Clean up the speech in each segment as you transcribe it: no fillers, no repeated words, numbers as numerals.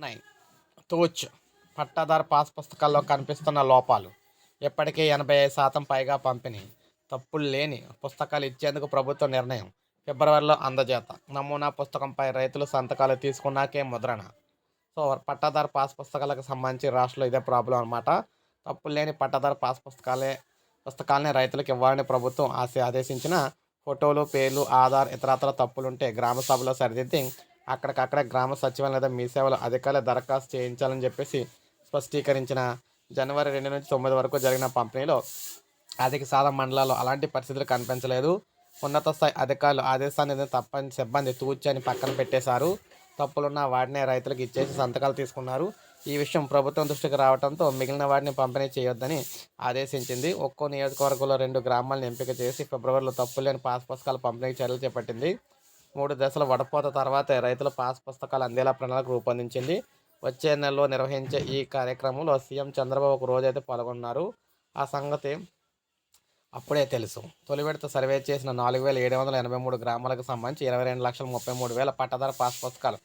9 తూచ్ పట్టాదారు పాస్ పుస్తకాల్లో కనిపిస్తున్న లోపాలు. ఇప్పటికే 85% పైగా పంపిణీ. తప్పులు లేని పుస్తకాలు ఇచ్చేందుకు ప్రభుత్వ నిర్ణయం. ఫిబ్రవరిలో అందజేత. నమూనా పుస్తకంపై రైతులు సంతకాలు తీసుకున్నాకే ముద్రణ. సో పట్టాదారు పాస్ పుస్తకాలకు సంబంధించి రాష్ట్రంలో ఇదే ప్రాబ్లం అనమాట. తప్పులు లేని పట్టాదారు పాస్ పుస్తకాలనే రైతులకు ఇవ్వాలని ప్రభుత్వం ఆదేశించిన ఫోటోలు, పేర్లు, ఆధార్, ఇతరత్ర తప్పులుంటే గ్రామ సభలో సరిదిద్ది అక్కడికక్కడే గ్రామ సచివాలయం లేదా మీ సేవల అధికారులు దరఖాస్తు చేయించాలని చెప్పేసి స్పష్టీకరించిన. జనవరి 2 నుంచి 9 వరకు జరిగిన పంపిణీలో అధిక శాతం మండలాల్లో అలాంటి పరిస్థితులు కనిపించలేదు. ఉన్నత స్థాయి అధికారులు ఆదేశాన్ని తప్పని సిబ్బంది తూచని పక్కన పెట్టేశారు. తప్పులున్న వాటినే రైతులకు ఇచ్చేసి సంతకాలు తీసుకున్నారు. ఈ విషయం ప్రభుత్వం దృష్టికి రావడంతో మిగిలిన వాటిని పంపిణీ చేయొద్దని ఆదేశించింది. ఒక్కో నియోజకవర్గంలో 2 గ్రామాలను ఎంపిక చేసి ఫిబ్రవరిలో తప్పులేని పాస్ పుస్తకాల పంపిణీకి చర్యలు చేపట్టింది. 3 దశల వడపోత తర్వాతే రైతుల పాస్ పుస్తకాలు అందేలా ప్రణాళిక రూపొందించింది. వచ్చే నెలలో నిర్వహించే ఈ కార్యక్రమంలో సీఎం చంద్రబాబు ఒక రోజైతే పాల్గొన్నారు. ఆ సంగతి అప్పుడే తెలుసు. తొలి విడత సర్వే చేసిన 4783 గ్రామాలకు సంబంధించి 22,33,000 పట్టాదారు పాస్ పుస్తకాలు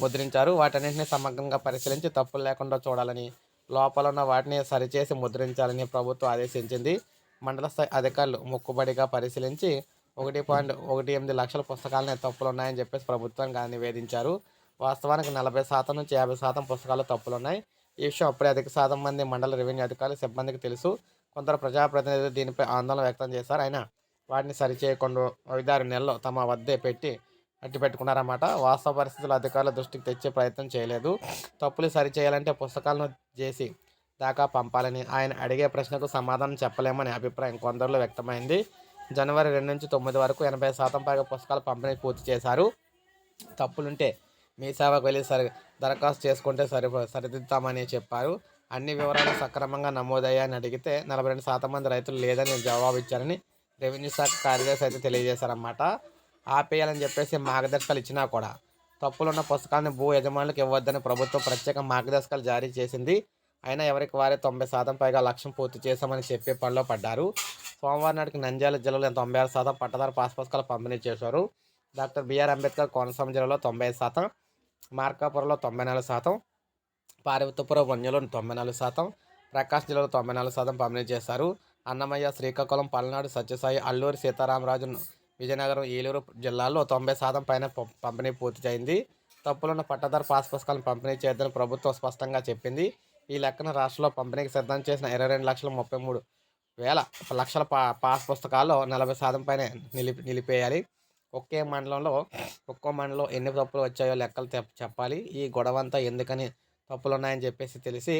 ముద్రించారు. వాటన్నింటినీ సమగ్రంగా పరిశీలించి తప్పులు లేకుండా చూడాలని, లోపాలున్న వాటిని సరిచేసి ముద్రించాలని ప్రభుత్వం ఆదేశించింది. మండల స్థాయి అధికారులు మొక్కుబడిగా పరిశీలించి 1.18 లక్షల పుస్తకాలనే తప్పులున్నాయని చెప్పేసి ప్రభుత్వానికి నివేదించారు. వాస్తవానికి 40% నుంచి 50% పుస్తకాలు తప్పులున్నాయి. ఈ విషయం అప్పుడే అధిక శాతం మంది మండల రెవెన్యూ అధికారులు, సిబ్బందికి తెలుసు. కొందరు ప్రజాప్రతినిధులు దీనిపై ఆందోళన వ్యక్తం చేశారు. అయినా వాటిని సరిచేయకుండా 5-6 నెలలు తమ వద్దే అట్టిపెట్టుకున్నారన్నమాట. వాస్తవ పరిస్థితులు అధికారుల దృష్టికి తెచ్చే ప్రయత్నం చేయలేదు. తప్పులు సరిచేయాలంటే పుస్తకాలను జేసీ దాకా పంపాలని, ఆయన అడిగే ప్రశ్నకు సమాధానం చెప్పలేమనే అభిప్రాయం కొందరిలో వ్యక్తమైంది. జనవరి 2 నుంచి 9 వరకు 80% పైగా పుస్తకాల పంపిణీ పూర్తి చేశారు. తప్పులుంటే మీ సేవకు వెళ్ళి దరఖాస్తు చేసుకుంటే సరిదిద్దామని చెప్పారు. అన్ని వివరాలు సక్రమంగా నమోదయ్యాయని అడిగితే 42% మంది రైతులు లేదని జవాబు ఇచ్చారని రెవెన్యూ శాఖ కార్యదర్శి అయితే తెలియజేశారన్నమాట. ఆపేయాలని చెప్పేసి మార్గదర్శకాలు ఇచ్చినా కూడా తప్పులున్న పుస్తకాలను భూ యజమానులకు ఇవ్వద్దని ప్రభుత్వం ప్రత్యేక మార్గదర్శకాలు జారీ చేసింది. అయినా ఎవరికి వారే 90% పైగా లక్ష్యం పూర్తి చేశామని చెప్పే పనిలో పడ్డారు. సోమవారం నాటికి నంద్యాల జిల్లాలో 96% పట్టదారు పాస్ పుస్తకాలు పంపిణీ చేశారు. డాక్టర్ బిఆర్ అంబేద్కర్ కోనసీమ జిల్లాలో 95%, మార్కాపురంలో 94%, పార్వతీపురం వన్యలో 94%, ప్రకాశం జిల్లాలో 94% పంపిణీ చేశారు. అన్నమయ్య, శ్రీకాకుళం, పల్నాడు, సత్యసాయి, అల్లూరి సీతారామరాజు, విజయనగరం, ఏలూరు జిల్లాల్లో 90% పైన పంపిణీ పూర్తి అయింది. తప్పులున్న పట్టదారు పాస్ పుస్తకాలను పంపిణీ చేయొద్దని ప్రభుత్వం స్పష్టంగా చెప్పింది. ఈ లెక్కన రాష్ట్రంలో పంపిణీకి సిద్ధం చేసిన 22,33,000 పాస్ పుస్తకాల్లో 40% పైన నిలిపేయాలి. ఒక్కో మండలంలో ఎన్ని తప్పులు వచ్చాయో లెక్కలు చెప్పాలి. ఈ గొడవంతా ఎందుకని తప్పులున్నాయని చెప్పేసి తెలిసి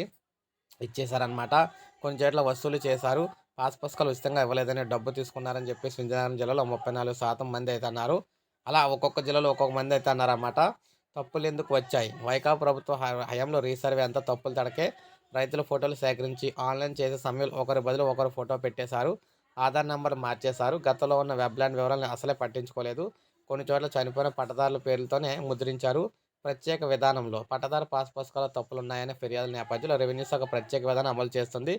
ఇచ్చేశారనమాట. కొన్ని చోట్ల వసూలు చేశారు. పాస్ పుస్తకాలు ఉచితంగా ఇవ్వలేదని డబ్బు తీసుకున్నారని చెప్పేసి విజయనగరం జిల్లాలో 34% మంది అయితే అన్నారు. అలా ఒక్కొక్క జిల్లాలో ఒక్కొక్క మంది అయితే అన్నారన్నమాట. తప్పులు ఎందుకు వచ్చాయి? వైకాపా ప్రభుత్వ హయాంలో రీసర్వే అంతా తప్పులు తడకే. రైతుల ఫోటోలు సేకరించి ఆన్లైన్ చేసే సమయంలో ఒకరి బదులు ఒకరు ఫోటో పెట్టేశారు. ఆధార్ నెంబర్ మార్చేశారు. గతంలో ఉన్న వెబ్లాండ్ వివరాలను అసలే పట్టించుకోలేదు. కొన్ని చోట్ల చనిపోయిన పట్టదారుల పేర్లతోనే ముద్రించారు. ప్రత్యేక విధానంలో పట్టదారు పాస్ పుస్తకాలు తప్పులున్నాయనే ఫిర్యాదుల నేపథ్యంలో రెవెన్యూ శాఖ ప్రత్యేక విధానం అమలు చేస్తుంది.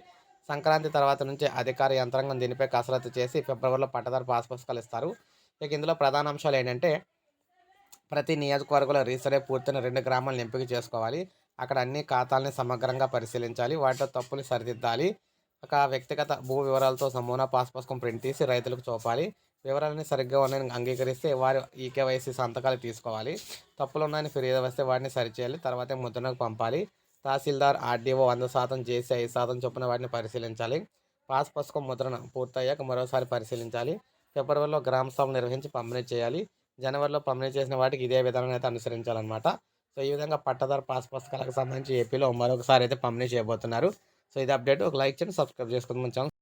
సంక్రాంతి తర్వాత నుంచి అధికార యంత్రాంగం దీనిపై కసరత్తు చేసి ఫిబ్రవరిలో పట్టదారు పాస్ పుస్తకాలు ఇస్తారు. ఇక ఇందులో ప్రధాన అంశాలు ఏంటంటే, ప్రతి నియోజకవర్గంలో రీసర్వే పూర్తయిన 2 గ్రామాలను ఎంపిక చేసుకోవాలి. అక్కడ అన్ని ఖాతాలని సమగ్రంగా పరిశీలించాలి. వాటిలో తప్పులు సరిదిద్దాలి. ఒక వ్యక్తిగత భూ వివరాలతో నమూనా పాస్ పుస్తకం ప్రింట్ తీసి రైతులకు చూపాలి. వివరాలన్నీ సరిగ్గా ఉన్నాయని అంగీకరిస్తే వారి ఈకేవైసీ సంతకాలు తీసుకోవాలి. తప్పులు ఉన్నాయని ఫిర్యాదు వస్తే వాటిని సరిచేయాలి. తర్వాతే ముద్రణకు పంపాలి. తహసీల్దార్, ఆర్డీఓ 100%, జేసీ 5% చొప్పున వాటిని పరిశీలించాలి. పాస్ పుస్తకం ముద్రణ పూర్తయ్యాక మరోసారి పరిశీలించాలి. ఫిబ్రవరిలో గ్రామ సభలు నిర్వహించి పంపిణీ చేయాలి. జనవరిలో పంపిణీ చేసిన వాటికి ఇదే విధానం అయితే అనుసరించాలన్నమాట. సో ఈ విధంగా పట్టదారు పాస్ పుస్తకాలకు సంబంధించి ఏపీలో మరొకసారి అయితే పంపిణీ చేయబోతున్నారు. సో ఇది అప్డేట్. ఒక లైక్ చేయండి, సబ్స్క్రైబ్ చేసుకోండి మన ఛానల్.